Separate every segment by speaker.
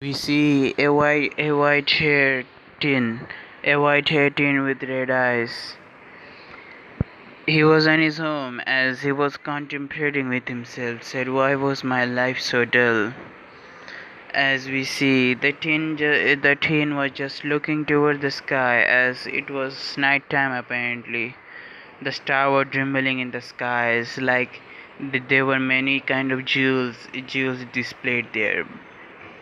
Speaker 1: We see a white haired teen with red eyes. He was on his home as he was contemplating with himself, said, "Why was my life so dull?" As we see, the teen was just looking toward the sky as it was night time apparently. The stars were trembling in the skies like there were many kind of jewels displayed there.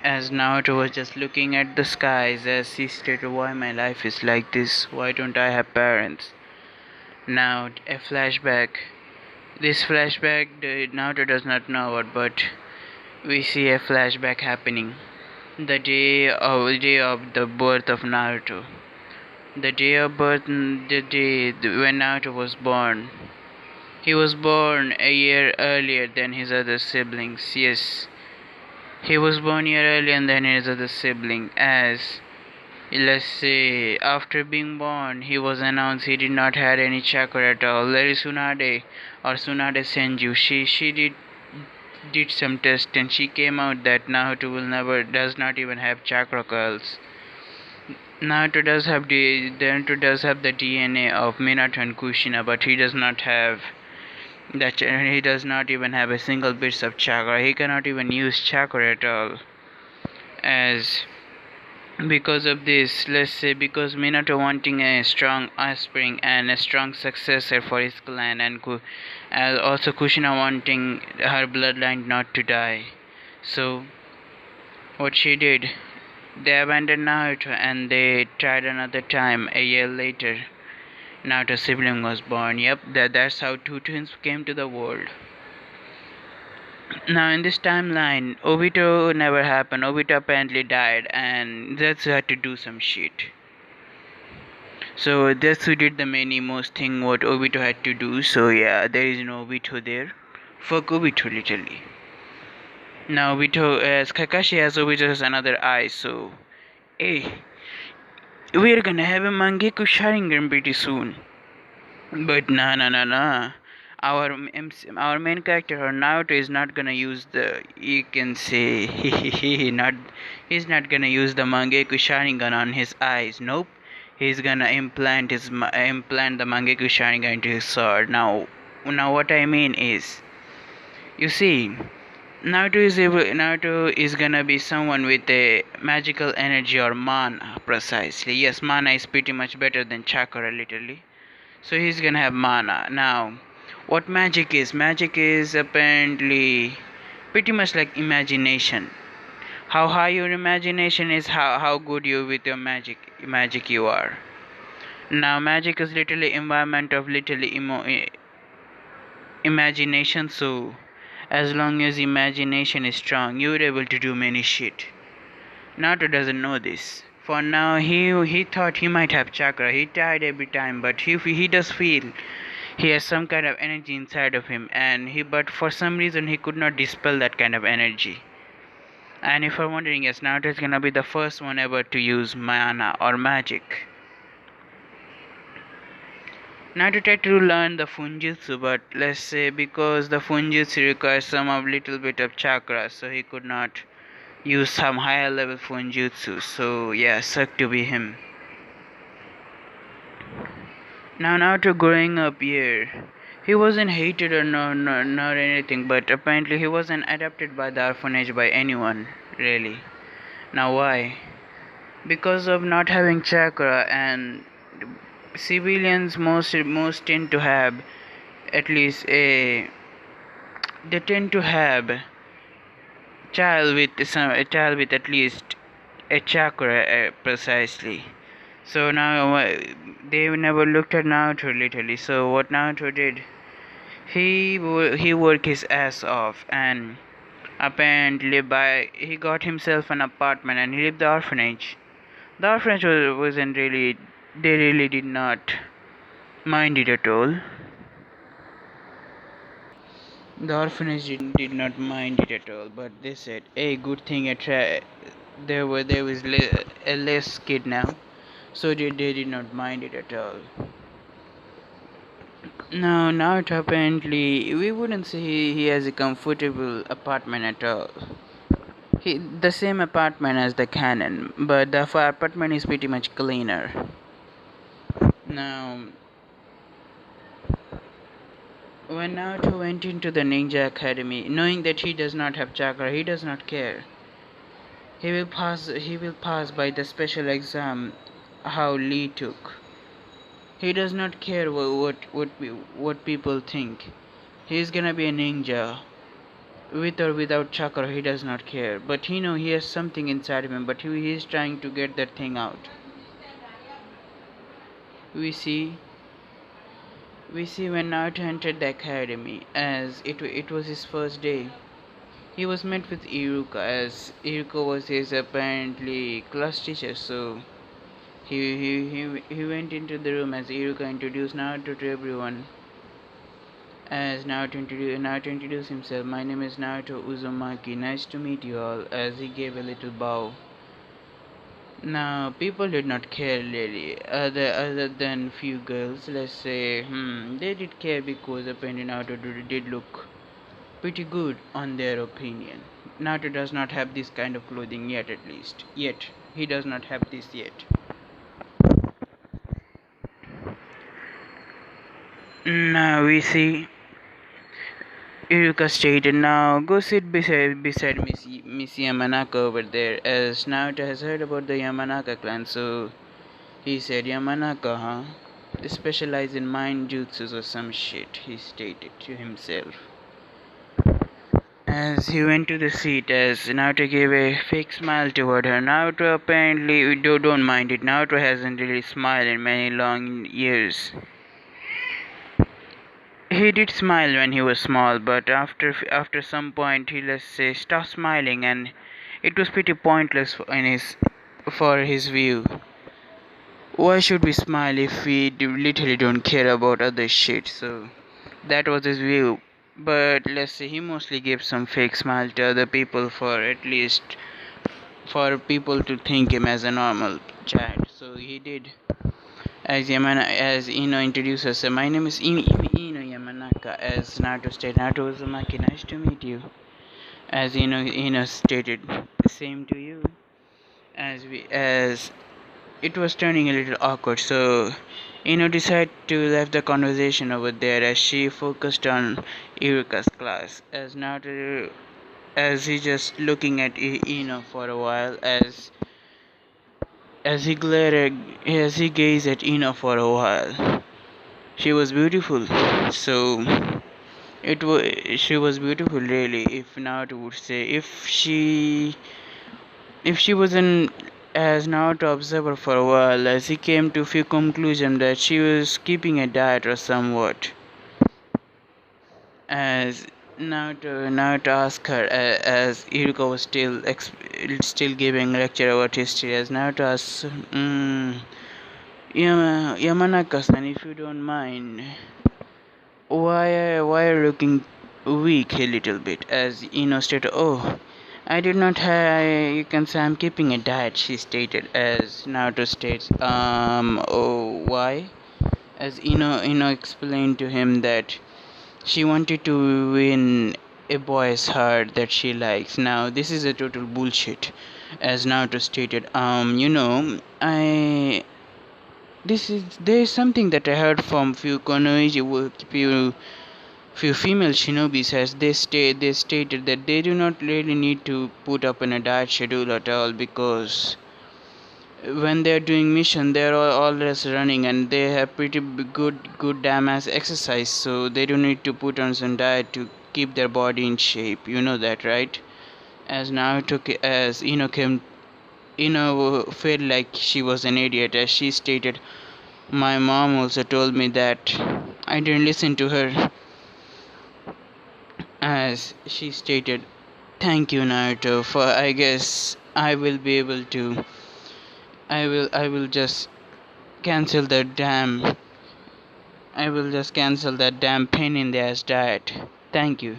Speaker 1: As Naruto was just looking at the skies as he stated, "Why my life is like this? Why don't I have parents?" Now a flashback. This flashback Naruto does not know about, but we see a flashback happening. The day of the birth of Naruto. The day of birth, the day when Naruto was born. He was born a year earlier than his other siblings. Yes, he was born a year earlier than his other sibling. As let's say, after being born, he was announced he did not have any chakra at all. There is Tsunade Senju. She did some test and she came out that Naruto will never does not even have chakra curls. Naruto does have the DNA of Minato and Kushina, but he does not have he does not even have a single bit of chakra. He cannot even use chakra at all. As because of this, let's say because Minato wanting a strong offspring and a strong successor for his clan, and also Kushina wanting her bloodline not to die. So what she did, they abandoned Naruto and they tried another time a year later. Naruto's sibling was born. Yep, that's how two twins came to the world. Now in this timeline, Obito never happened. Obito apparently died and Zetsu had to do some shit. So Zetsu did the most thing what Obito had to do. So yeah, there is no Obito there. Fuck Obito literally. Now Obito, as Kakashi has Obito has another eye, so hey, we're gonna have a Mangekyou Sharingan pretty soon. But nah. Our main character or Naruto is not gonna use the, you can say, he's not gonna use the Mangekyou Sharingan on his eyes. Nope, he's gonna implant the Mangekyou Sharingan into his sword. Now what I mean is, you see, Naruto is gonna be someone with a magical energy or mana precisely. Yes, mana is pretty much better than chakra literally. So he's gonna have mana. Now, what magic is? Magic is apparently pretty much like imagination. How high your imagination is, how good you with your magic you are. Now, magic is literally environment of literally imagination. So, as long as imagination is strong, you're able to do many shit. Naruto doesn't know this. For now, he thought he might have chakra. He tried every time, but he does feel he has some kind of energy inside of him, but for some reason he could not dispel that kind of energy. And if you're wondering, yes, Naruto is gonna be the first one ever to use mana or magic. Naruto tried to learn the Funjutsu, but let's say because the Funjutsu requires some of little bit of chakra, so he could not use some higher level Funjutsu. So yeah, sucked to be him. Now to growing up here, he wasn't hated or not anything, but apparently he wasn't adopted by the orphanage by anyone, really. Now why? Because of not having chakra, and civilians most tend to have at least they tend to have a child with at least a chakra precisely. So now they never looked at Naruto literally. So what Naruto did, he worked his ass off, and apparently he got himself an apartment and he left the orphanage. The orphanage wasn't really, they really did not mind it at all. The orphanage did not mind it at all, but they said, "Hey, good thing there was a less kid now," so they did not mind it at all. No, not apparently. We wouldn't say he has a comfortable apartment at all. The same apartment as the canon, but the apartment is pretty much cleaner. Now, when Naruto went into the ninja academy, knowing that he does not have chakra, he does not care. He will pass. He will pass by the special exam. How Lee took. He does not care what people think. He is gonna be a ninja, with or without chakra. He does not care. But he know he has something inside him. But he is trying to get that thing out. We see We see when Naruto entered the academy, as it was his first day. He was met with Iruka, as Iruka was his apparently class teacher. So he went into the room as Iruka introduced Naruto to everyone. As Naruto introduced himself, my name is Naruto Uzumaki. Nice to meet you all. As he gave a little bow. Now, people did not care really, other than few girls. Let's say, they did care because apparently Naruto did look pretty good on their opinion. Naruto does not have this kind of clothing yet, at least. Yet, he does not have this yet. Now we see Iruka stated, now go sit beside Miss Yamanaka over there, as Naruto has heard about the Yamanaka clan. So he said, Yamanaka, huh? They specialize in mind jutsus or some shit, he stated to himself. As he went to the seat, as Naruto gave a fake smile toward her. Naruto apparently don't mind it. Naruto hasn't really smiled in many long years. He did smile when he was small, but after some point he, let's say, stopped smiling, and it was pretty pointless for his view. Why should we smile if we literally don't care about other shit? So that was his view. But let's say he mostly gave some fake smile to other people, for at least for people to think him as a normal child. So he did. As Ino introduced us, my name is Ino Yamanaka. As Naruto stated, Naruto Uzumaki, nice to meet you. As Ino stated, same to you. As it was turning a little awkward, so Ino decided to leave the conversation over there as she focused on Iruka's class. As he just looking at Ino for a while, as he gazed at Ino for a while. She was beautiful. So she was beautiful really, if Naruto would say. If she wasn't, as Naruto observed her for a while, as he came to few conclusion that she was keeping a diet or somewhat. As Naruto asked her, as Iruka was still giving lecture about history, as Naruto asked, Yamanaka-san, if you don't mind, why are you looking weak a little bit? As Ino stated, oh, I did not have, you can say I'm keeping a diet, she stated. As Naruto states, oh, why? As Ino explained to him that she wanted to win a boy's heart that she likes. Now, this is a total bullshit. As Naruto stated, there is something that I heard from few few female shinobis, as they stated that they do not really need to put up in a diet schedule at all, because when they are doing mission they are always running and they have pretty good damn ass exercise, so they don't need to put on some diet to keep their body in shape. You know that, right? As Ino felt like she was an idiot, as she stated, my mom also told me that I didn't listen to her. As she stated, thank you Naruto, for I guess I will just cancel that damn pain in the ass diet. Thank you.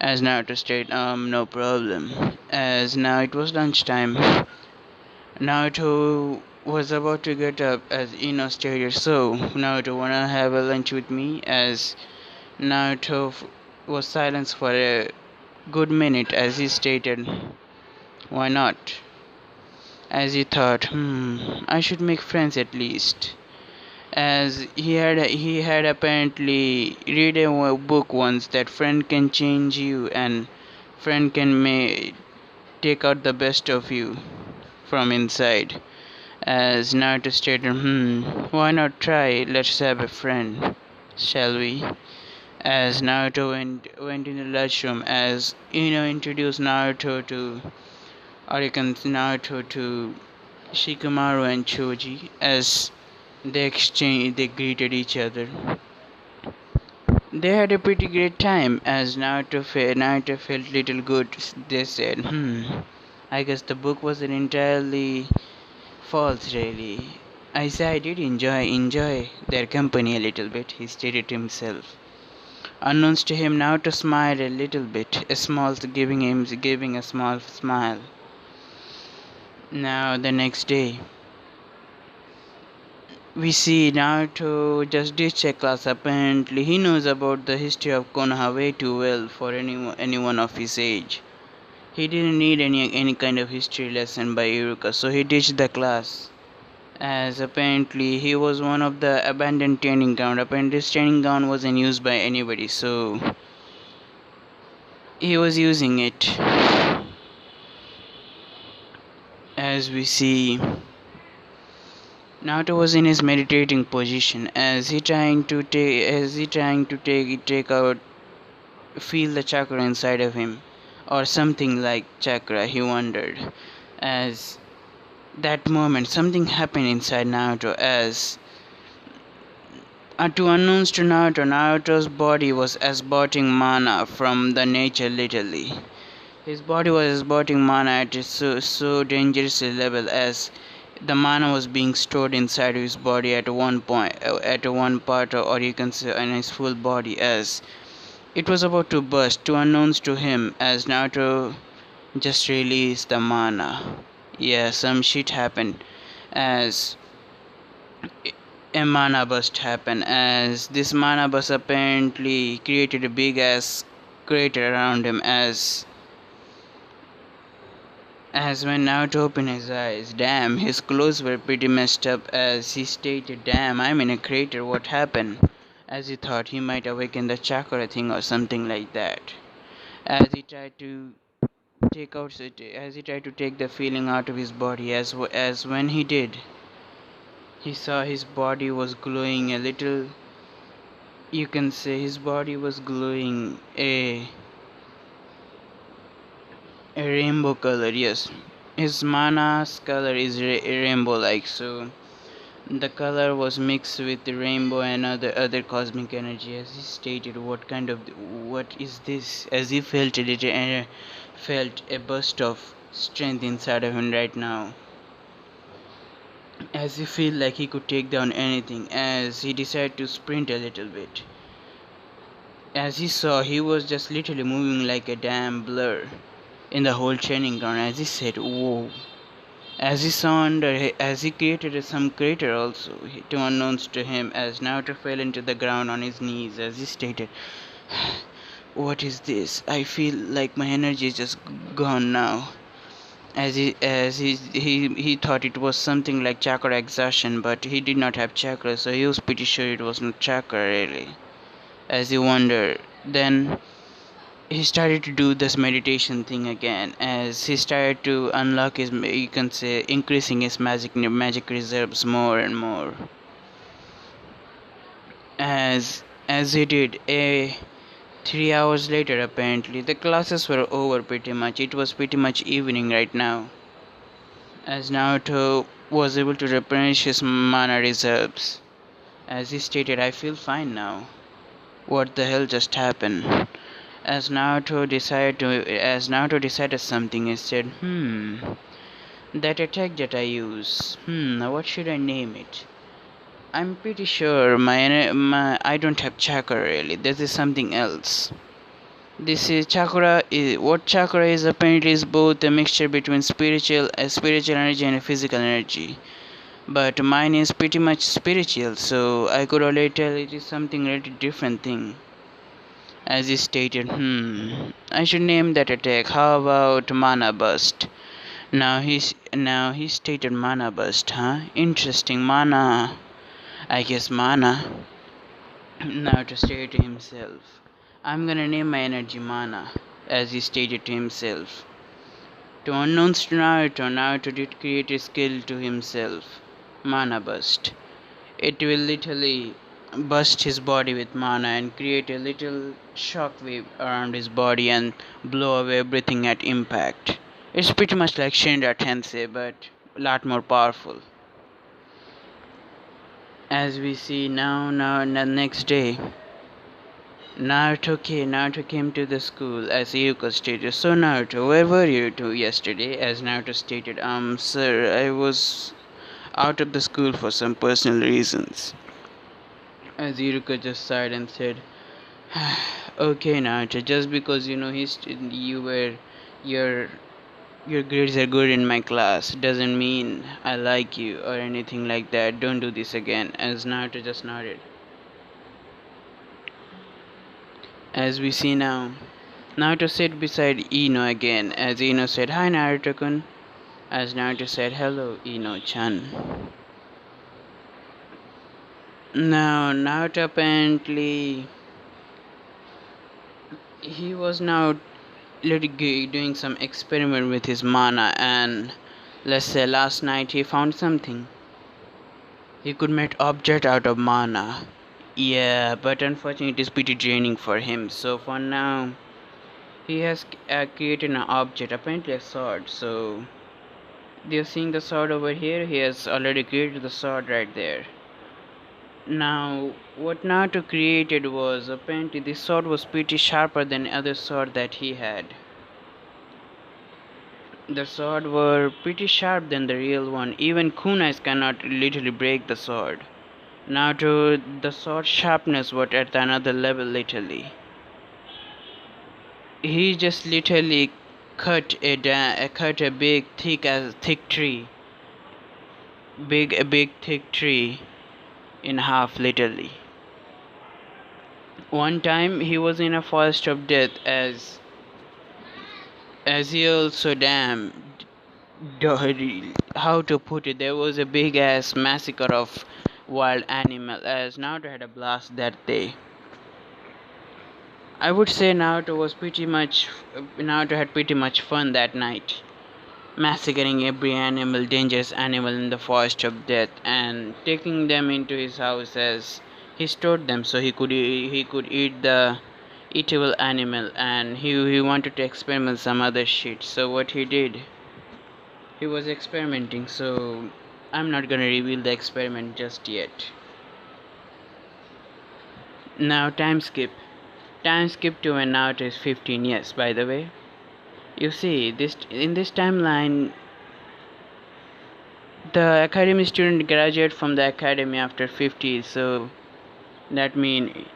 Speaker 1: As Naruto stated, no problem. As now it was lunchtime. Naruto was about to get up as Ino stated, so Naruto wanna have a lunch with me? As Naruto was silent for a good minute as he stated, Why not? As he thought, I should make friends at least. As he had apparently read a book once that friend can change you and friend can take out the best of you from inside. As Naruto stated, why not try? Let's have a friend, shall we? As Naruto went in the lunchroom, as introduced Naruto to Naruto to Shikamaru and Choji, as they greeted each other. They had a pretty great time. As Naruto felt little good. They said, I guess the book wasn't entirely false, really. I said I did enjoy their company a little bit, he stated to himself. Unknowns to him, Naruto smiled a little bit, giving a small smile. Now the next day, we see Naruto just ditched a class. Apparently, he knows about the history of Konoha way too well for anyone of his age. He didn't need any kind of history lesson by Iruka, so he ditched the class. As apparently he was one of the abandoned training ground. Apparently, this training ground wasn't used by anybody, so he was using it. As we see, Naruto was in his meditating position as he trying to take out feel the chakra inside of him or something like chakra, he wondered. As that moment something happened inside Naruto as to unknowns to Naruto's body was exporting mana from the nature literally. His body was exporting mana at a so dangerous level as the mana was being stored inside his body at one point, at one part, or you can say in his full body, as it was about to burst. To unknowns to him, as Naruto just released the mana. Yeah, some shit happened, as a mana burst happened. As this mana burst apparently created a big ass crater around him, as when Naruto opened his eyes, damn, his clothes were pretty messed up. As he stated, damn, I'm in a crater, what happened? As he thought he might awaken the chakra thing or something like that. As he tried to take the feeling out of his body, as when he did, he saw his body was glowing a little. You can say his body was glowing a rainbow color. Yes, his mana's color is rainbow like, so the color was mixed with the rainbow and other cosmic energy. As he stated, what is this? As he felt felt a burst of strength inside of him right now, as he felt like he could take down anything. As he decided to sprint a little bit, as he saw he was just literally moving like a damn blur in the whole training ground. As he said, whoa. As he saw as he created some crater also, to unknowns to him, as Naruto fell into the ground on his knees. As he stated, what is this? I feel like my energy is just gone now. He thought it was something like chakra exhaustion, but he did not have chakra, so he was pretty sure it was not chakra really. As he wondered, then he started to do this meditation thing again, as he started to unlock his, you can say, increasing his magic reserves more and more. As he did, 3 hours later, apparently the classes were over pretty much. It was pretty much evening right now, as Naruto was able to replenish his mana reserves. As he stated, I feel fine now. What the hell just happened? As Naruto decided something, he said, that attack that I use, what should I name it? I'm pretty sure my I don't have chakra really. This is something else. This is chakra. What chakra is apparently is both a mixture between spiritual energy and a physical energy. But mine is pretty much spiritual, so I could already tell it is something really different thing. As he stated, I should name that attack. How about Mana Burst? Now he stated mana burst, huh? Interesting mana. I guess mana. Now to state to himself, I'm gonna name my energy mana, as he stated to himself. To unknowns to Naruto did create a skill to himself, mana burst. It will literally burst his body with mana and create a little shockwave around his body and blow away everything at impact. It's pretty much like Shinra Tensei, but a lot more powerful. As we see now, the next day, Naruto came to the school as Yuko stated. So Naruto, where were you to yesterday? As Naruto stated, sir, I was out of the school for some personal reasons. As Iruka just sighed and said, "Okay, Naruto, just because your your grades are good in my class doesn't mean I like you or anything like that. Don't do this again." As Naruto just nodded. As we see now, Naruto sat beside Ino again. As Ino said, "Hi, Naruto-kun." As Naruto said, "Hello, Ino-chan." Now, Naruto apparently he was now doing some experiment with his mana, and let's say last night he found something. He could make object out of mana. Yeah, but unfortunately it is pretty draining for him. So for now, he has created an object, apparently a sword. So you're seeing the sword over here. He has already created the sword right there. Now, what Naruto created was apparently this sword was pretty sharper than other sword that he had. The sword were pretty sharp than the real one. Even kunais cannot literally break the sword. Naruto, the sword sharpness was at another level literally. He just literally cut a big thick tree, big thick tree in half literally. One time he was in a forest of death as he also how to put it, there was a big ass massacre of wild animal as Naruto had a blast that day. I would say Naruto had pretty much fun that night, massacring every animal, dangerous animal in the forest of death, and taking them into his house as he stored them so he could eat the eatable animal, and he wanted to experiment some other shit. So what he did, he was experimenting. So I'm not gonna reveal the experiment just yet. Now time skip. Time skip to when Naruto is 15 years, by the way. You see, in this timeline, the academy student graduate from the academy after 50, so that means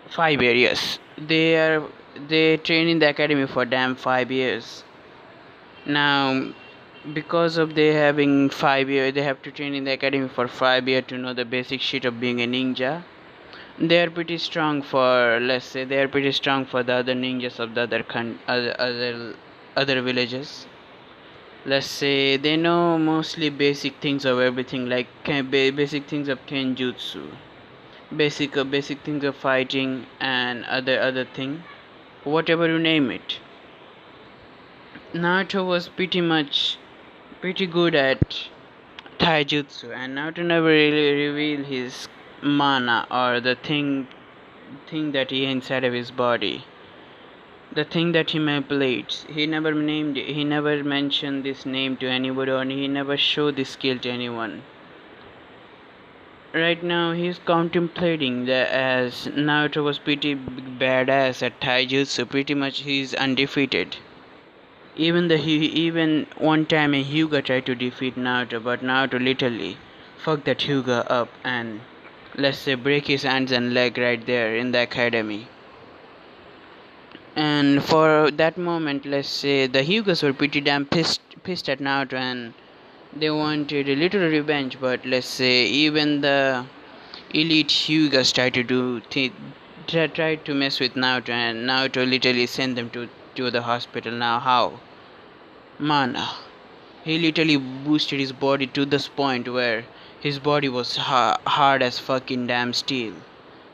Speaker 1: 5 years. Yes. They train in the academy for damn 5 years. Now, because of they having 5 years, they have to train in the academy for 5 years to know the basic shit of being a ninja. They are pretty strong for, let's say, they are pretty strong for the other ninjas of the other villages. Let's say they know mostly basic things of everything, like basic things of kenjutsu, basic things of fighting, and other thing, whatever you name it. Naruto was pretty good at taijutsu, and Naruto never really revealed his mana or the thing that he inside of his body, the thing that he manipulates. He never mentioned this name to anybody, or he never showed this skill to anyone. Right now he's contemplating that as Naruto was pretty badass at taijutsu, pretty much he's undefeated. Even one time a Hyuga tried to defeat Naruto, but Naruto literally fucked that Hyuga up and, let's say, break his hands and leg right there in the academy. And for that moment, let's say, the Hyugas were pretty damn pissed at Naruto, and they wanted a little revenge. But let's say even the elite Hyugas tried to mess with Naruto, and Naruto literally sent them to the hospital. Now how? mana. He literally boosted his body to this point where his body was hard as fucking damn steel.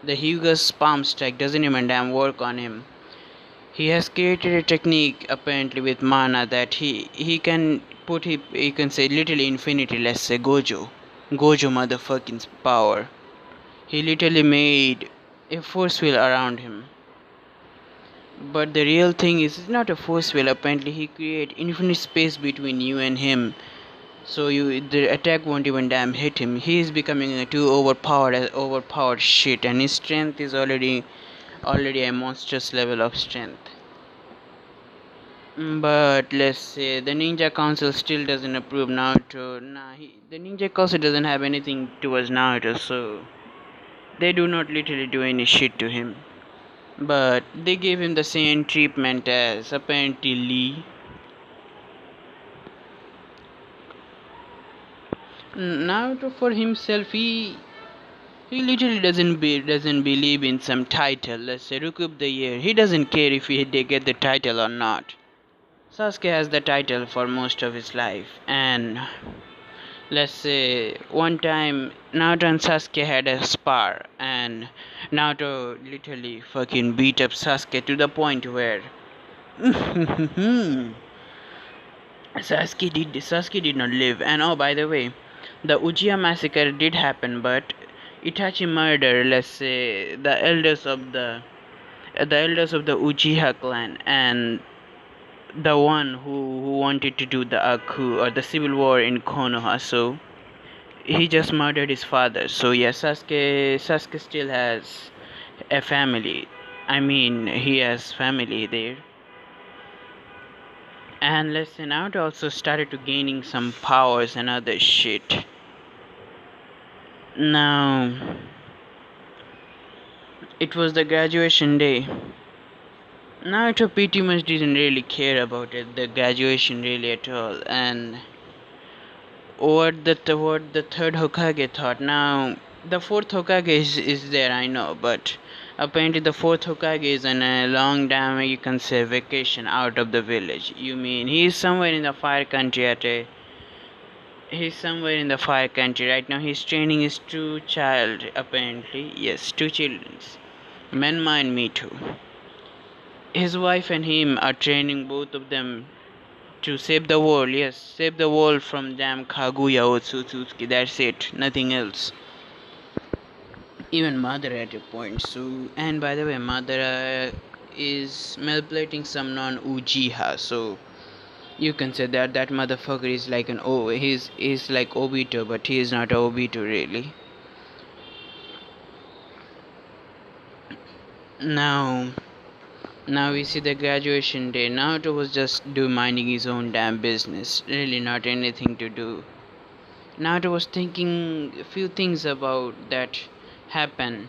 Speaker 1: The Hyuga's palm strike doesn't even damn work on him. He has created a technique apparently with mana that he can put he can say literally infinity, let's say Gojo motherfucking power. He literally made a force field around him. But the real thing is it's not a force field. Apparently he create infinite space between you and him. So the attack won't even damn hit him. He is becoming a too overpowered shit, and his strength is already a monstrous level of strength. But let's say the Ninja Council still doesn't approve Naruto. The Ninja Council doesn't have anything towards Naruto, so they do not literally do any shit to him. But they gave him the same treatment as apparently Lee. Naruto for himself, he literally doesn't believe in some title. Let's say Rookie the Year. He doesn't care if they get the title or not. Sasuke has the title for most of his life, and let's say one time Naruto and Sasuke had a spar, and Naruto literally fucking beat up Sasuke to the point where Sasuke did not live. And oh, by the way, the Uchiha massacre did happen, but Itachi murdered, let's say, the elders of the Uchiha clan, and the one who wanted to do the coup or the civil war in Konoha. So he just murdered his father. So yes, Sasuke still has a family. I mean, he has family there. And let's say Naruto also started to gaining some powers and other shit. Now it was the graduation day. Naruto pretty much didn't really care about the graduation really at all, and what the third Hokage thought. Now the fourth Hokage is there, I know, but apparently the fourth Hokage is on a long damn, you can say, vacation out of the village. You mean he's somewhere in the fire country he's somewhere in the fire country right now. He's training his two child, apparently. Yes, two children. Menma and Mitu. His wife and him are training both of them to save the world. Yes, save the world from damn Kaguya Otsutsuki. That's it, nothing else. Even Madara at a point. So, and by the way, Madara is manipulating some non-Uchiha. So you can say that that motherfucker is like he's like Obito, but he is not Obito really. Now we see the graduation day. Naruto was just minding his own damn business. Really not anything to do. Naruto was thinking a few things about that happened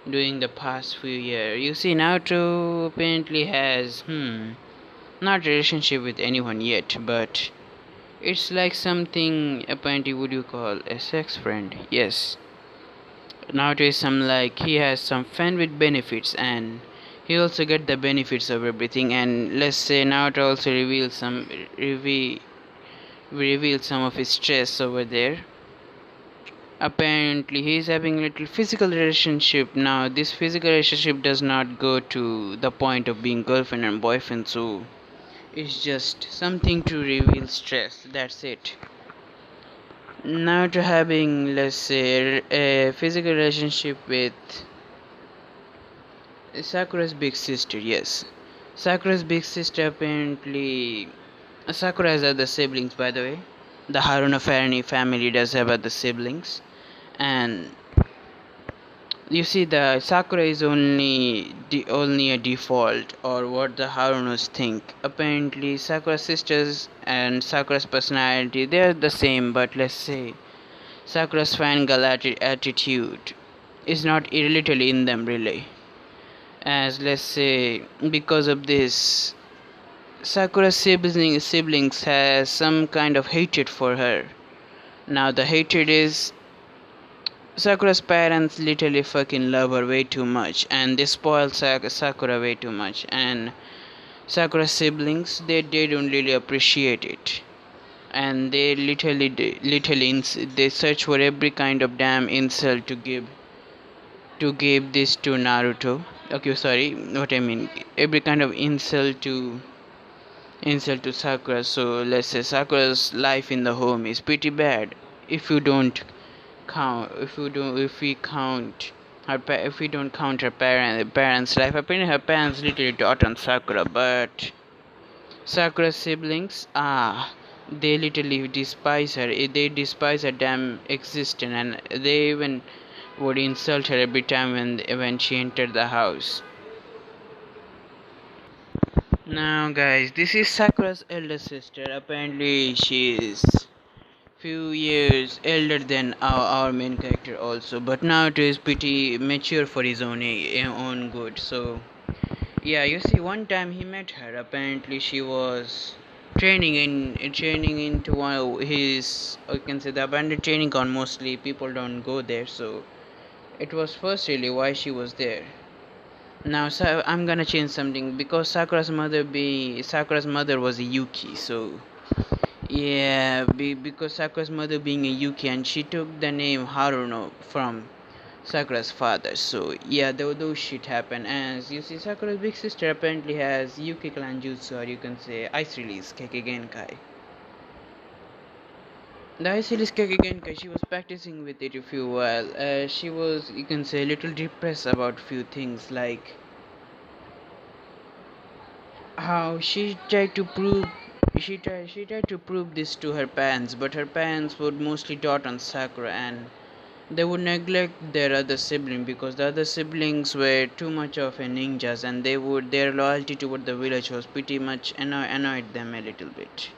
Speaker 1: during the past few years. You see, Naruto apparently has not a relationship with anyone yet, but it's like something apparently would you call a sex friend. Yes. Naruto is he has some friend with benefits, and he also get the benefits of everything. And let's say Naruto also reveal some of his stress over there. Apparently he is having a little physical relationship. Now this physical relationship does not go to the point of being girlfriend and boyfriend, so it's just something to reveal stress. That's it. Now to having, let's say, a physical relationship with Sakura's big sister. Yes, Sakura's big sister apparently. Sakura has other siblings, by the way. The Haruna family does have other siblings, and you see the Sakura is only a default, or what the Harunos think. Apparently Sakura's sisters and Sakura's personality, they're the same, but let's say Sakura's fangirl attitude is not literally in them really. As let's say because of this, Sakura's siblings has some kind of hatred for her. Now the hatred is Sakura's parents literally fucking love her way too much, and they spoil Sakura way too much, and Sakura's siblings, they don't really appreciate it, and they they search for every kind of damn insult to give this to Naruto. Okay, sorry, what I mean, every kind of insult to Sakura. So let's say Sakura's life in the home is pretty bad. If you don't if we count if we don't count her parents' life. Apparently, her parents literally taught on Sakura, but Sakura's siblings, they literally despise her. They despise her damn existence, and they even would insult her every time when she entered the house. Now, guys, this is Sakura's elder sister. Apparently, she is few years elder than our main character also, but now it is pretty mature for his own good. So yeah, you see, one time he met her. Apparently, she was training into one of his. You can say the abandoned training ground. Mostly people don't go there, so it was first really why she was there. Now, so I'm gonna change something because Sakura's mother was a Yuki, so yeah, because Sakura's mother being a Yuki, and she took the name Haruno from Sakura's father. So yeah, those shit happen. As you see, Sakura's big sister apparently has Yuki clan jutsu, or you can say ice release Kekkei. The ice release Kekkei, she was practicing with it a few while. She was, you can say, a little depressed about few things, like how she tried to prove this to her parents, but her parents would mostly dot on Sakura, and they would neglect their other sibling because the other siblings were too much of a ninjas, and their loyalty toward the village was pretty much annoyed them a little bit.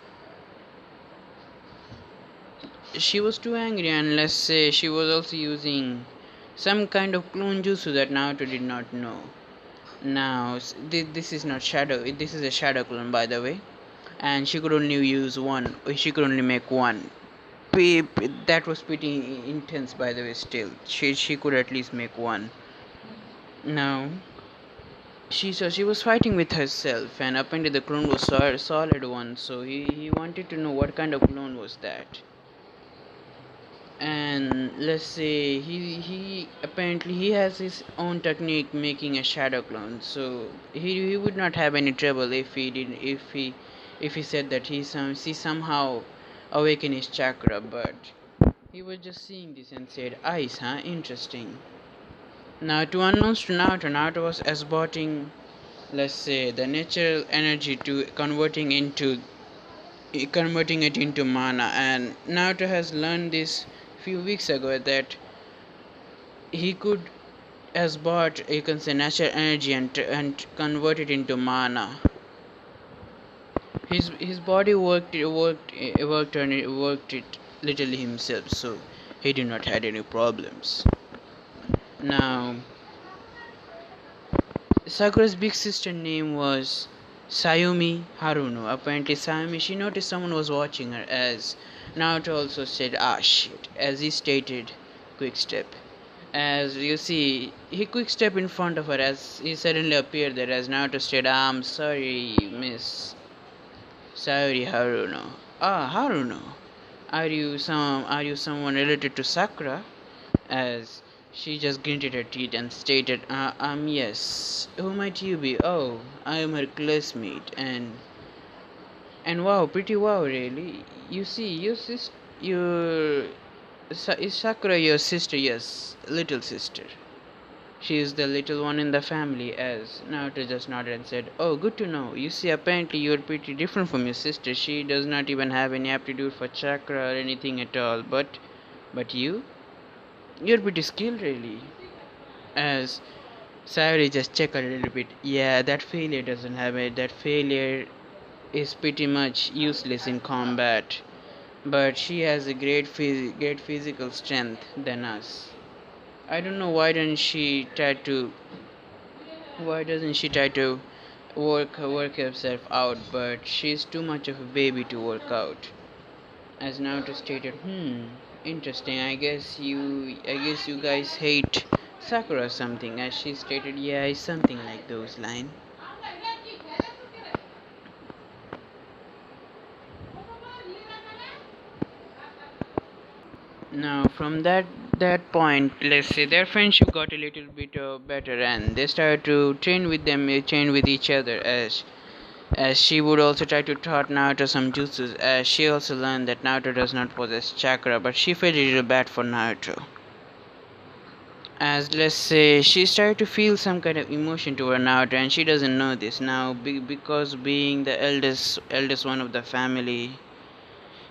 Speaker 1: She was too angry, and let's say she was also using some kind of clone jutsu that Naruto did not know. Now, this is not shadow. This is a shadow clone, by the way, and she could only use one. She could only make one. That was pretty intense, by the way. Still, she could at least make one. Now, she was fighting with herself, and apparently the clone was solid one. So he wanted to know what kind of clone was that. And let's say he apparently he has his own technique making a shadow clone, so he would not have any trouble if he said that he somehow awaken his chakra, but he was just seeing this and said, ice, huh, interesting. Now, to unknowns to Naruto was exporting, let's say, the natural energy to converting it into mana, and Naruto has learned this few weeks ago that he could has bought, you can say, natural energy and convert it into mana. His body worked it literally himself, so he did not had any problems. Now, Sakura's big sister name was Sayumi Haruno. Apparently, Sayumi, she noticed someone was watching her, as Naruto also said, shit, as he stated, quick step. As you see, he quick step in front of her as he suddenly appeared there, as Naruto said, I'm sorry, Miss. Sorry, Haruno. Haruno. Are you someone related to Sakura? As she just gritted her teeth and stated, yes. Who might you be? Oh, I am her classmate, and wow, pretty wow, really. You see, is Sakura your sister? Yes, little sister. She is the little one in the family. As Naruto just nodded and said, oh, good to know. You see, apparently you're pretty different from your sister. She does not even have any aptitude for chakra or anything at all. But you're pretty skilled, really. As Sayori just checked a little bit. Yeah, that failure doesn't have it. That failure is pretty much useless in combat. But she has a great physical strength than us. I don't know why doesn't she try to work herself out, but she's too much of a baby to work out. As Naruto stated, interesting. I guess you guys hate Sakura or something. As she stated, yeah, it's something like those lines. Now, from that point, let's say their friendship got a little bit better, and they started to train with each other. As she would also try to taught Naruto some jutsus, as she also learned that Naruto does not possess chakra, but she felt a little bad for Naruto. As let's say she started to feel some kind of emotion toward Naruto, and she doesn't know this now because being the eldest one of the family,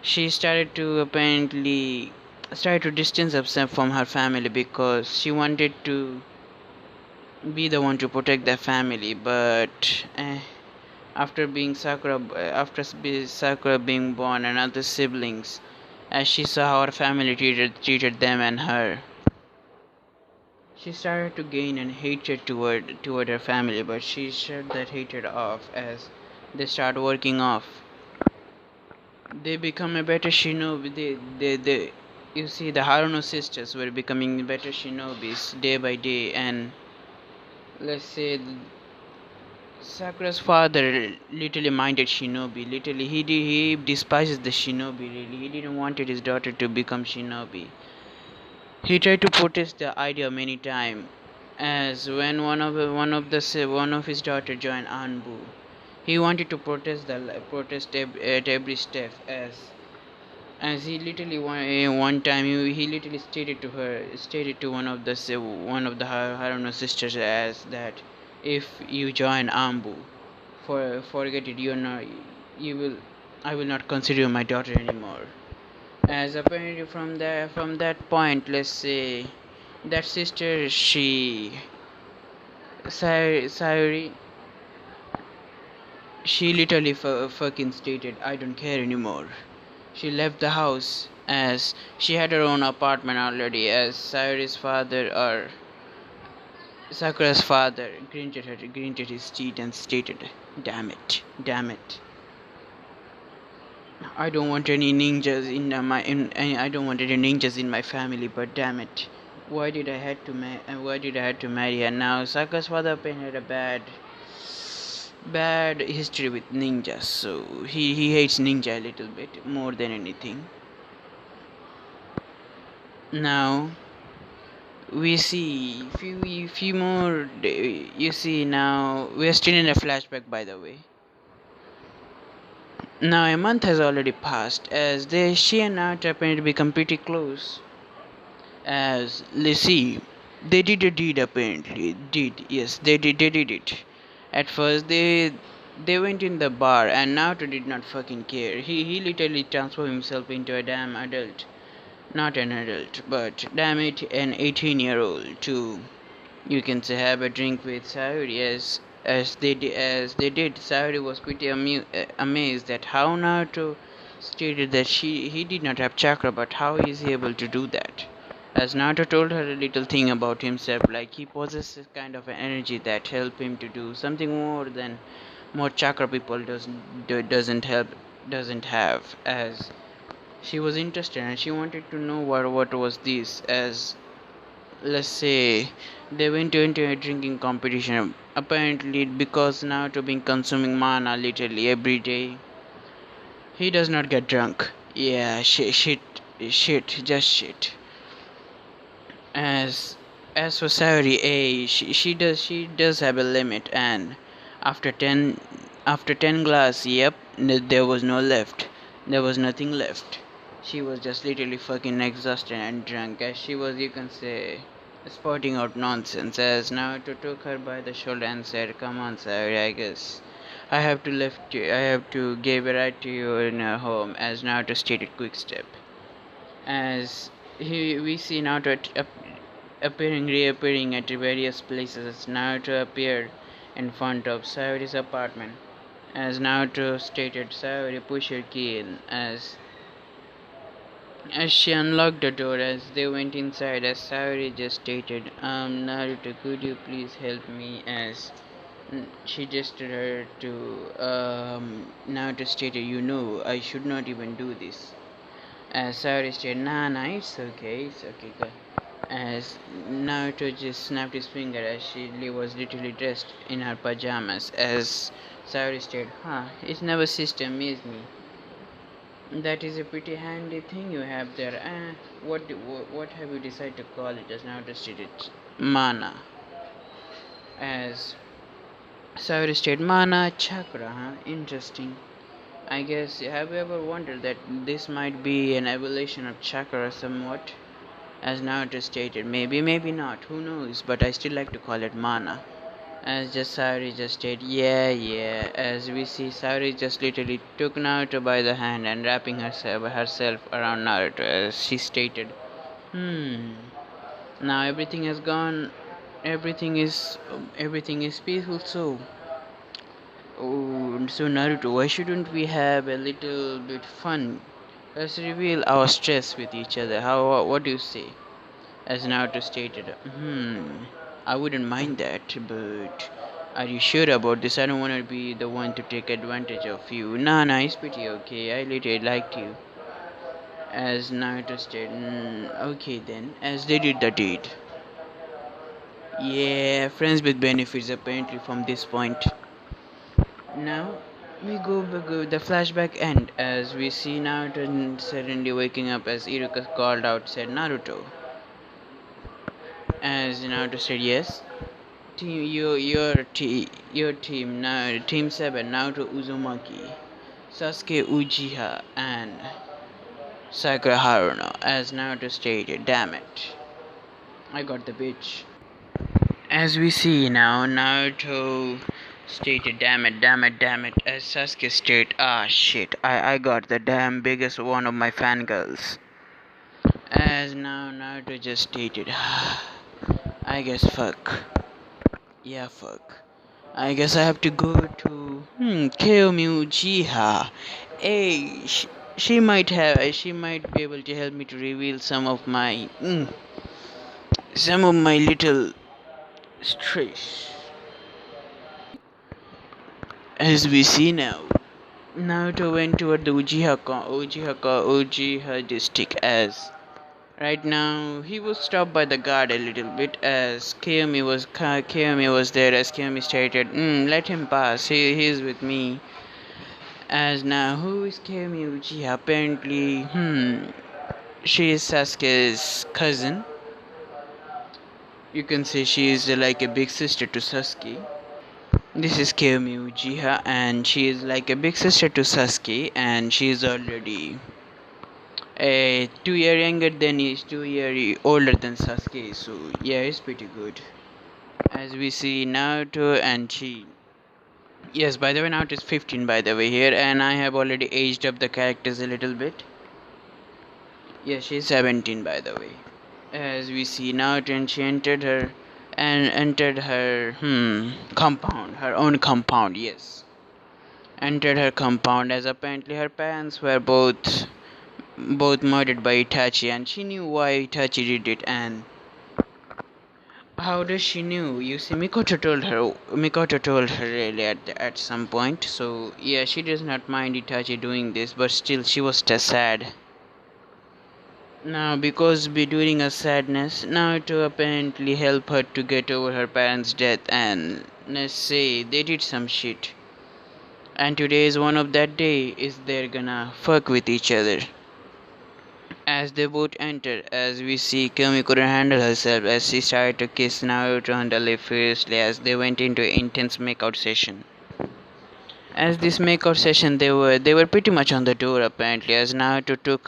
Speaker 1: she started to apparently started to distance herself from her family because she wanted to be the one to protect their family. But after being Sakura being born and other siblings, as she saw how her family treated them and her, she started to gain an hatred toward her family. But she shut that hatred off as they start working off. They become a better shinobi. They you see the Haruno sisters were becoming better shinobis day by day, and let's say Sakura's father literally minded shinobi. Literally, he despises the shinobi. Really, he didn't wanted his daughter to become shinobi. He tried to protest the idea many times. As when one of his daughter joined Anbu, he wanted to protest at every step. As he literally one time he literally stated to one of the Haruno sisters as that if you join Ambu, forget it, you're not you will I will not consider you my daughter anymore. As apparently from that point, let's say that sister, Sayuri, she literally fucking stated, I don't care anymore. She left the house as she had her own apartment already, as Sakura's father gritted his teeth and stated, damn it. I don't want any ninjas I don't want any ninjas in my family, but damn it. Why did I had to marry her? Now Sakura's father had a bad history with ninjas, so he hates ninja a little bit more than anything. Now we see few more. You see now we're still in a flashback. By the way, now a month has already passed as she and Naruto appear to become pretty close. As let's see, they did a deed apparently. Did yes they did it. At first they went in the bar and Naruto did not fucking care. He literally transformed himself into a damn adult. Not an adult, but damn it, an 18-year-old to, you can say, have a drink with Sayuri. As they did. Sayuri was pretty amazed at how Naruto stated that he did not have chakra, but how is he able to do that? As Naruto told her a little thing about himself, like he possesses kind of an energy that help him to do something more than more chakra people doesn't have. As she was interested and she wanted to know what was this. As let's say they went into a drinking competition apparently because now to being consuming mana literally every day, he does not get drunk. Yeah, just shit. As for Saori A, she does have a limit, and after 10 glass, yep, there was no left. There was nothing left. She was just literally fucking exhausted and drunk, as she was, you can say, spouting out nonsense. As Naruto took her by the shoulder and said, "Come on, Saori, I guess I have to left you. I have to give a ride to you in her home." As Naruto stated, quick step. As we see Naruto reappearing at various places. As Naruto appeared in front of Sayori's apartment. As Naruto stated, Sayori push her key in. As she unlocked the door, as they went inside, as Sayori just stated, Naruto, could you please help me? As she gestured her to Naruto stated, you know, I should not even do this. As Sayori said, nah, it's okay, go. As Naruto just snapped his finger as she was literally dressed in her pajamas. As Sayori said, huh, it never ceased to amaze me That is a pretty handy thing you have there. What have you decided to call it? As now stated, mana. As Sauri state mana chakra, huh? Interesting. I guess, have you ever wondered that this might be an evolution of chakra somewhat? As now it is stated, maybe, maybe not, who knows, but I still like to call it mana. As just Sauri just stated, yeah. As we see, Sauri just literally took Naruto by the hand and wrapping herself around Naruto, as she stated, now everything has gone, everything is peaceful, so Naruto, why shouldn't we have a little bit fun? Let's reveal our stress with each other. What do you say? As Naruto stated, I wouldn't mind that, but are you sure about this? I don't want to be the one to take advantage of you. Nah, it's pretty okay. I literally liked you. As Naruto stated, okay then, as they did the deed. Yeah, friends with benefits apparently from this point. Now we go the flashback end as we see Naruto suddenly waking up as Iruka called out said Naruto. As Naruto said yes. Team your team now team 7 Naruto Uzumaki, Sasuke Uchiha and Sakura Haruno. As Naruto stated, damn it. I got the bitch. As we see now, Naruto stated, damn it, as Sasuke stated, ah shit, I got the damn biggest one of my fangirls. As now Naruto just stated, I guess fuck. Yeah, fuck. I guess I have to go to, Kiyomi Uchiha. Hey, she might be able to help me to reveal some of my little stress. As we see now, Naruto went toward the Uchiha district as right now he was stopped by the guard a little bit as Kiyomi was there as Kiyomi stated, let him pass, he's with me. As now who is Kiyomi Uchiha? Apparently, she is Sasuke's cousin. You can say she is like a big sister to Sasuke. This is Kiyomi Uchiha, and she is like a big sister to Sasuke, and she is already a 2 year younger than he is 2 year older than Sasuke. So yeah, it's pretty good. As we see Naruto and she. Yes, by the way, Naruto is 15 by the way here, and I have already aged up the characters a little bit. Yes, she's 17 by the way. As we see Naruto, and she entered her compound, her own compound. Yes. Entered her compound as apparently her parents were both murdered by Itachi, and she knew why Itachi did it. And how does she knew? You see, Mikoto told her really at some point. So yeah, she does not mind Itachi doing this, but still she was sad. Now, because during her sadness, Naruto apparently helped her to get over her parents' death, and let's say they did some shit. And today is one of that day is they're gonna fuck with each other. As they both enter, as we see Kumi couldn't handle herself as she started to kiss Naruto on the lips furiously as they went into an intense makeout session. As this makeout session they were pretty much on the door apparently as Naruto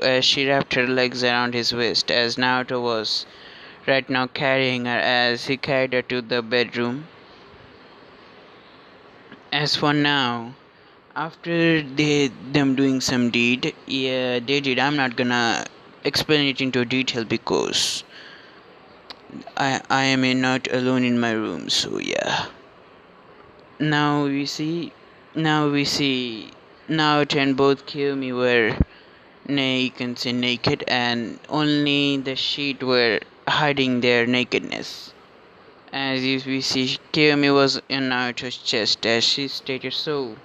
Speaker 1: as she wrapped her legs around his waist as Naruto was right now carrying her as he carried her to the bedroom. As for now, after them doing some deed, yeah, they did. I'm not gonna explain it into detail because I am not alone in my room. So yeah. Now we see Naruto and both Kiyomi were naked, and only the sheet were hiding their nakedness. As we see, Kiyomi was in Naruto's chest, as she stated so.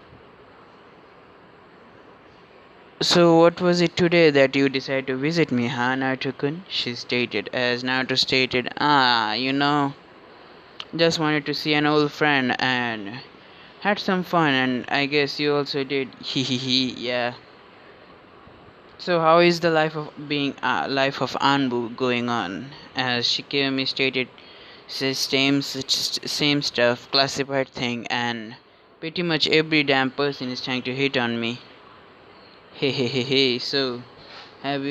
Speaker 1: So what was it today that you decided to visit me, huh, Naruto-kun? She stated, as Naruto stated, just wanted to see an old friend and Had some fun, and I guess you also did. Hehehe, yeah. So how is the life of Anbu going on? As Shikemi stated, same stuff, classified thing, and pretty much every damn person is trying to hit on me. Hey hey hey hey. So do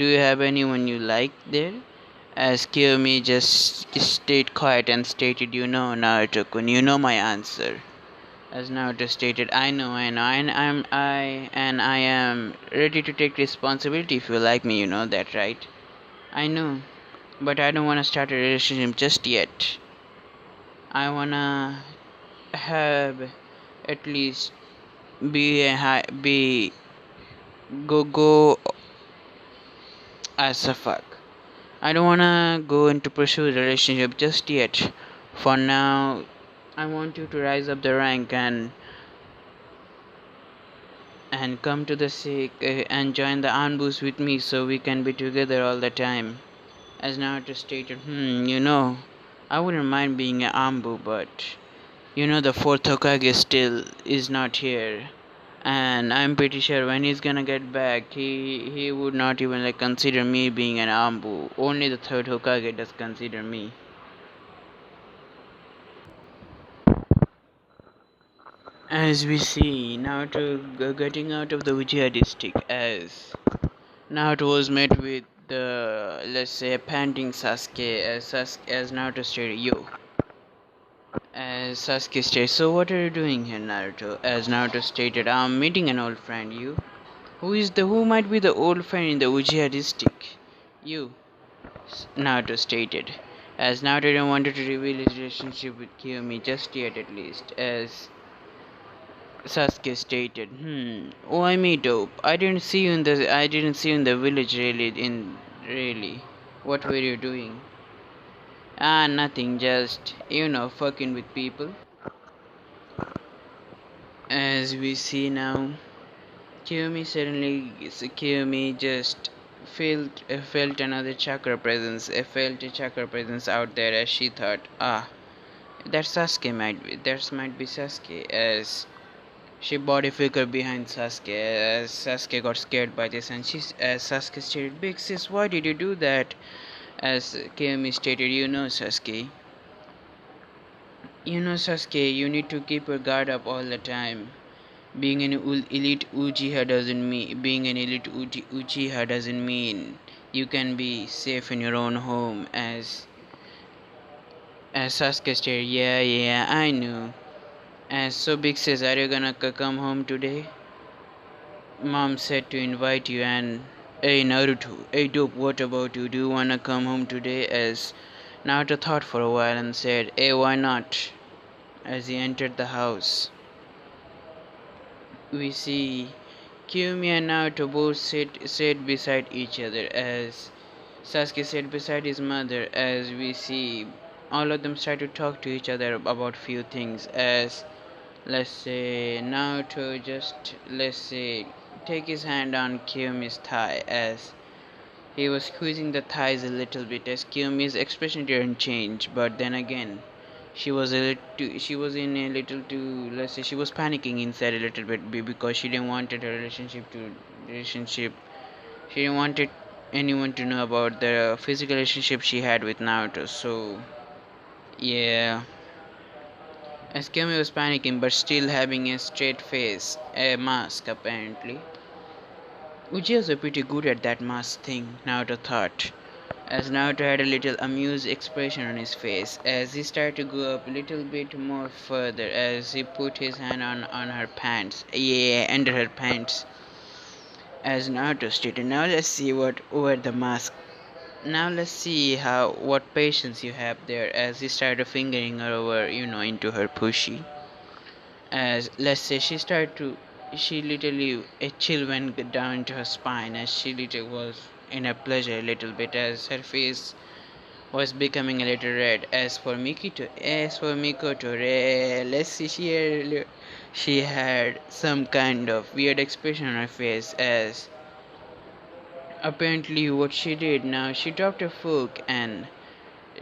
Speaker 1: you have anyone you like there? As Kiyomi just stayed quiet and stated, "You know, Naruto-kun, you know my answer." As Naruto stated, I know, and I am ready to take responsibility if you like me. You know that, right? I know, but I don't want to start a relationship just yet. I wanna have at least be go as a fuck. I don't wanna go into pursue a relationship just yet. For now, I want you to rise up the rank and come to the sick and join the Anbus with me so we can be together all the time. As Naruto stated, I wouldn't mind being an Ambu, but the fourth Hokage still is not here. And I'm pretty sure when he's gonna get back, he would not even like consider me being an Ambu. Only the third Hokage does consider me. As we see, Naruto getting out of the Uchiha district as Naruto was met with the, let's say, panting Sasuke as Naruto stated, "Yo." As Sasuke stated, "So what are you doing here, Naruto?" As Naruto stated, "I'm meeting an old friend." "You? Who might be the old friend in the Uchiha district?" "You," Naruto stated. As Naruto didn't want to reveal his relationship with Kiyomi just yet, at least. As Sasuke stated, "Oh, I me dope. I didn't see you in the village really. What were you doing?" "Ah, nothing, just fucking with people." As we see now, Kiyomi just felt another chakra presence. Felt a chakra presence out there as she thought, that might be Sasuke. As she bought a figure behind Sasuke as Sasuke got scared by this, and as Sasuke stated, "Big sis, why did you do that?" As Kiyomi stated, Sasuke, you need to keep your guard up all the time. Being an elite Uchiha doesn't mean you can be safe in your own home." As Sasuke stated, "Yeah, I know." As so Big sis, are you gonna come home today? Mom said to invite you, and hey Naruto, hey dope, what about you? Do you wanna come home today? As Naruto thought for a while and said, "Hey, why not?" As he entered the house, we see Kyumi and Naruto both sat beside each other as Sasuke sat beside his mother. As we see all of them start to talk to each other about few things. As let's say Naruto just take his hand on Kiyumi's thigh as he was squeezing the thighs a little bit as Kiyumi's expression didn't change, but then again she was in a little too, let's say, she was panicking inside a little bit because she didn't wanted her relationship she didn't wanted anyone to know about the physical relationship she had with Naruto. So yeah, as Kami was panicking but still having a straight face, a mask apparently. Uchihas were pretty good at that mask thing, Naruto thought. As Naruto had a little amused expression on his face, as he started to go up a little bit more further, as he put his hand on her pants. Yeah, under her pants. As Naruto stated, "Now let's see what over the mask. Now let's see what patience you have there." As he started fingering her over, into her pushy. As let's say she literally a chill went down into her spine as she literally was in a pleasure a little bit as her face was becoming a little red. As for Mikoto, let's see, she had some kind of weird expression on her face as apparently what she did now, she dropped her fork and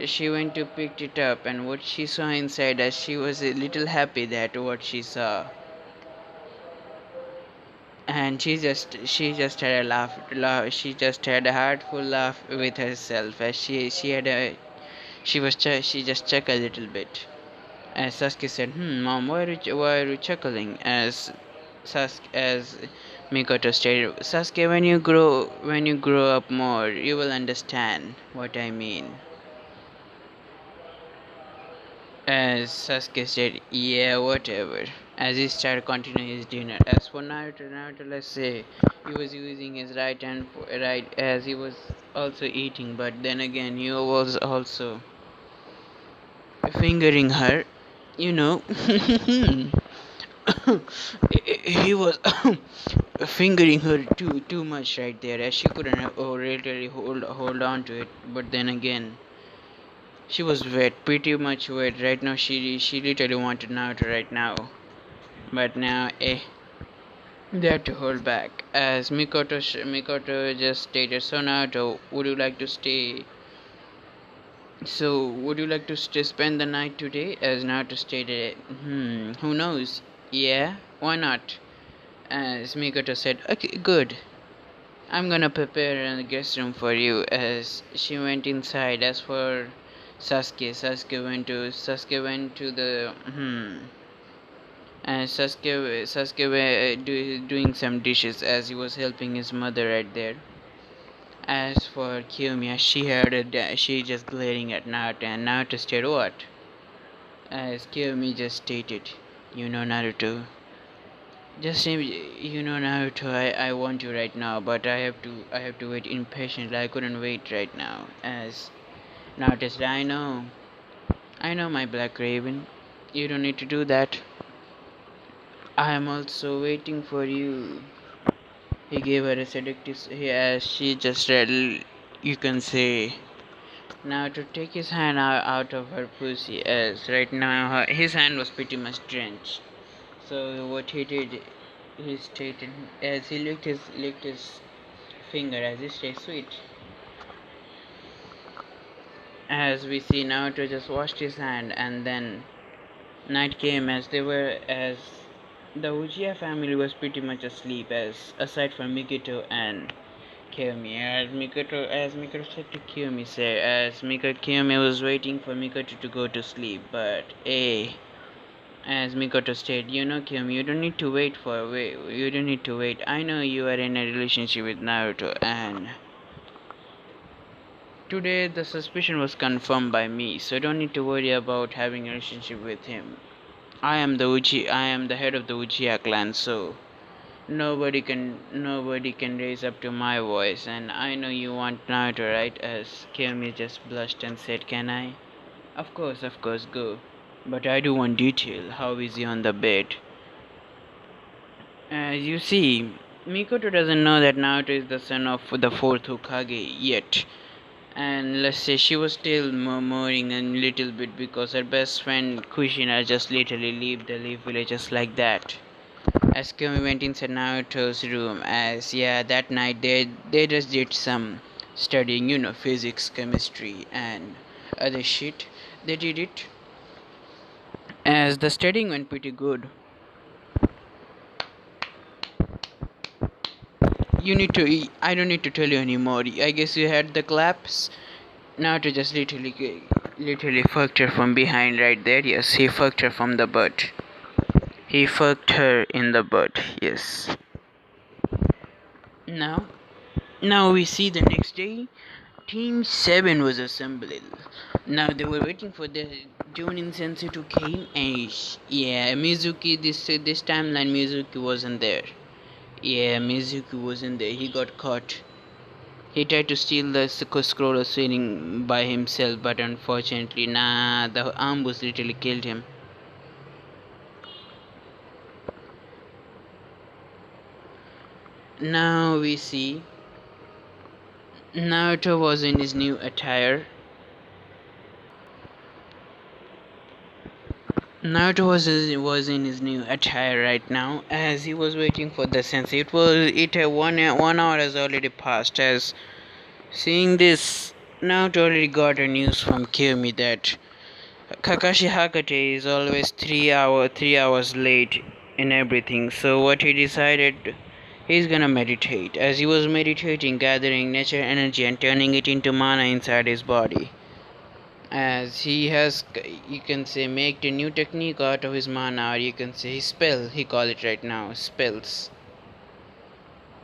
Speaker 1: She went to pick it up, and what she saw inside, as she was a little happy that what she saw, and she just had a she just had a heartful laugh with herself as she just chuckled a little bit. As Sasuke said, Mom, why are you chuckling?" As Mikoto stated, "Sasuke, when you grow up more, you will understand what I mean." As Sasuke said, "Yeah, whatever." As he started continuing his dinner. As for Naruto, let's say he was using his right hand right as he was also eating, but then again he was also fingering her. You know, he was fingering her too much right there, as she couldn't really hold on to it. But then again, she was wet, pretty much wet right now. She literally wanted Naruto right now, but now they had to hold back. As Mikoto just stated, "So Naruto, would you like to stay? So would you like to spend the night today?" As Naruto stated, who knows? Yeah, why not?" As Mikoto said, "Okay, good. I'm gonna prepare a guest room for you." As she went inside. As for Sasuke went to the and Sasuke were doing some dishes as he was helping his mother right there. As for Kiyomiya, she just glaring at Naruto, and Naruto stated what? As Kiyomi just stated, "You know Naruto. Just say, you know Naruto, I want you right now, but I have to wait impatiently. I couldn't wait right now." As Naruto said, I know my Black Raven. You don't need to do that. I am also waiting for you." He gave her a seductive, as she just read, you can say, now to take his hand out of her pussy, as right now his hand was pretty much drenched. So what he did, he stated, as he licked his finger as he stayed sweet. As we see Naruto just washed his hand, and then night came as the Uchiha family was pretty much asleep, as aside from Mikito and Kiyomi. As Mikoto said to Kiyomi, Kiyomi was waiting for Mikoto to go to sleep, but as Mikoto said, "You know, Kiyomi, you don't need to wait. I know you are in a relationship with Naruto, and today the suspicion was confirmed by me, so don't need to worry about having a relationship with him. I am the head of the Uchiha clan, so nobody can raise up to my voice, and I know you want Naruto, right?" As Kiyomi just blushed and said, "Can I?" Of course, go. But I do want detail. How is he on the bed?" As you see, Mikoto doesn't know that Naruto is the son of the fourth Hokage yet. And let's say she was still murmuring a little bit because her best friend Kushina just literally leave the Leaf Village just like that. As Kyomi went inside Naruto's room, as yeah, that night they just did some studying, physics, chemistry, and other shit. They did it. As the studying went pretty good. I don't need to tell you anymore. I guess you had the claps. Naruto just literally fucked her from behind right there. Yes, he fucked her from the butt. He fucked her in the butt. Yes. Now, now we see the next day. Team 7 was assembled. Now they were waiting for the Jonin Sensei to came, and yeah, Mizuki, this timeline Mizuki wasn't there. Yeah, Mizuki wasn't there. He got caught. He tried to steal the scroll of sealing by himself, but unfortunately, the ambush literally killed him. Now we see Naruto was in his new attire. Naruto was in his new attire right now, as he was waiting for the sensei. It 1 hour has already passed. As seeing this, Now already got a news from Kiyomi that Kakashi Hakate is always 3 hours late in everything. So what he decided, he's gonna meditate. As he was meditating, gathering nature energy and turning it into mana inside his body. As he has, you can say, make a new technique out of his mana, or you can say his spell. He call it right now spells.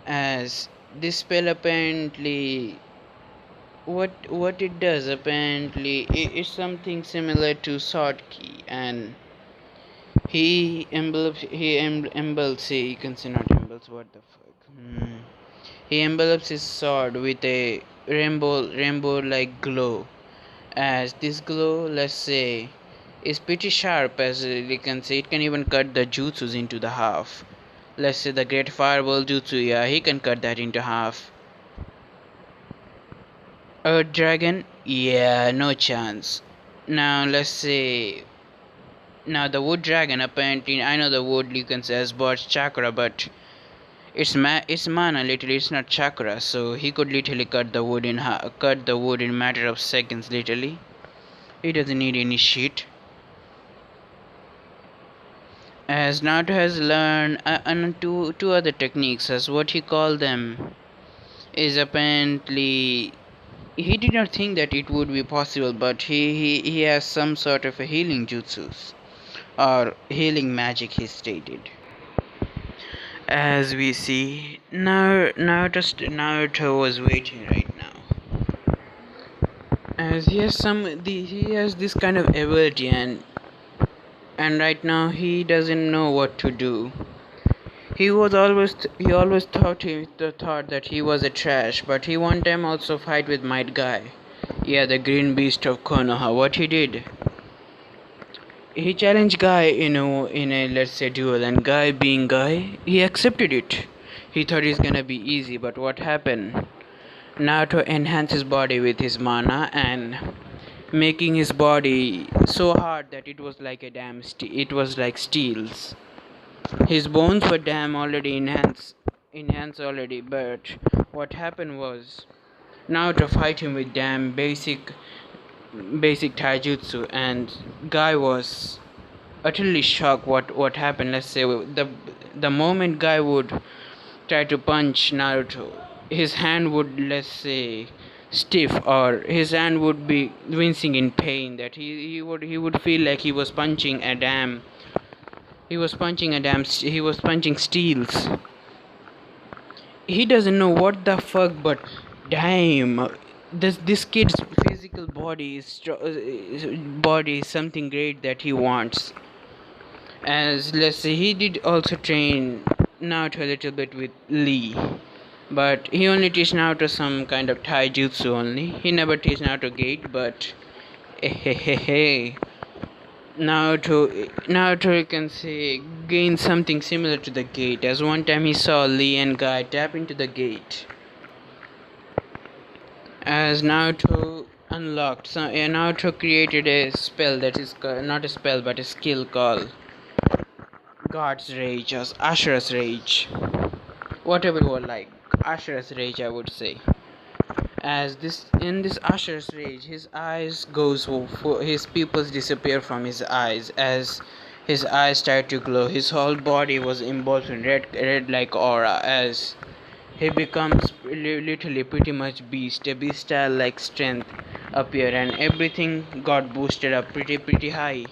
Speaker 1: As this spell apparently, what it does apparently, is something similar to sword key, and he envelops, you can say not envelops, what the fuck, he envelops his sword with a rainbow like glow. As this glow, let's say, is pretty sharp, as you can say it can even cut the jutsus into the half. Let's say the great fireball jutsu, yeah, he can cut that into half. A dragon, yeah, no chance. Now let's say, now the wood dragon, apparently I know the wood, you can say, has bought chakra, but it's mana literally, it's not chakra, so he could literally cut the wood in matter of seconds literally. He doesn't need any shit. As Naruto has learned two other techniques, as what he called them is apparently, he did not think that it would be possible, but he has some sort of a healing jutsus or healing magic, he stated. As we see, Naruto was waiting right now, as he has this kind of ability, and right now he doesn't know what to do. He always thought that he was a trash, but he one time also fight with Might Guy. Yeah, the green beast of Konoha. What he did, he challenged Guy in a let's say duel, and Guy being Guy, he accepted it. He thought it's gonna be easy, but what happened? Naruto enhanced his body with his mana and making his body so hard that it was like a it was like steels. His bones were damn already enhanced already, but what happened was, now to fight him with damn basic taijutsu, and Guy was utterly shocked what happened. Let's say the moment Guy would try to punch Naruto, his hand would, let's say, stiff, or his hand would be wincing in pain, that he would feel like he was punching steels. He doesn't know what the fuck, but damn, this kid's physical body is something great that he wants. As let's say, he did also train Naruto a little bit with Lee, but he only teach Naruto some kind of taijutsu only. He never teach Naruto gate, but hey. Naruto, you can say, gained something similar to the gate, as one time he saw Lee and Guy tap into the gate. As Naruto created a spell that is not a spell but a skill called God's Rage or Ashura's Rage, whatever you would like, Ashura's Rage, I would say. As this in this Ashura's Rage, his eyes his pupils disappear from his eyes. As his eyes start to glow, his whole body was involved in red like aura. As he becomes literally pretty much a beast style like strength appear, and everything got boosted up pretty high.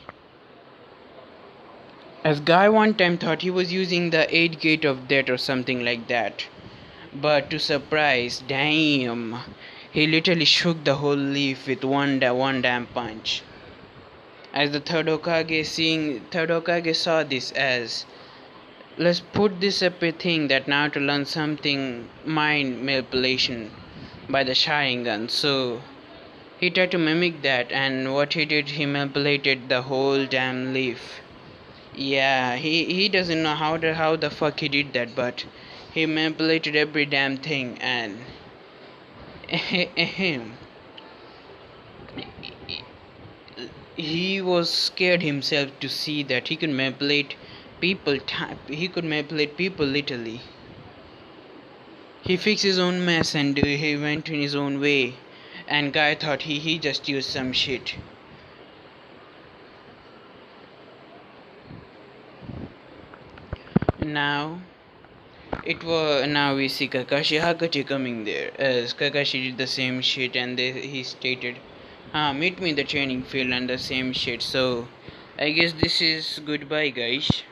Speaker 1: As Guy one time thought he was using the 8 gate of death or something like that, but to surprise, damn, he literally shook the whole leaf with one damn punch. As the third Hokage saw this, as let's put this up a thing that now to learn something mind manipulation by the Sharingan. So he tried to mimic that, and what he did, he manipulated the whole damn leaf. Yeah, he doesn't know how the fuck he did that, but he manipulated every damn thing, and he was scared himself to see that he could manipulate people. He could manipulate people literally. He fixed his own mess and he went in his own way. And guy thought he just used some shit. Now now we see Kakashi Hakachi coming there, as Kakashi did the same shit, and he stated, meet me in the training field and the same shit. So I guess this is goodbye, guys.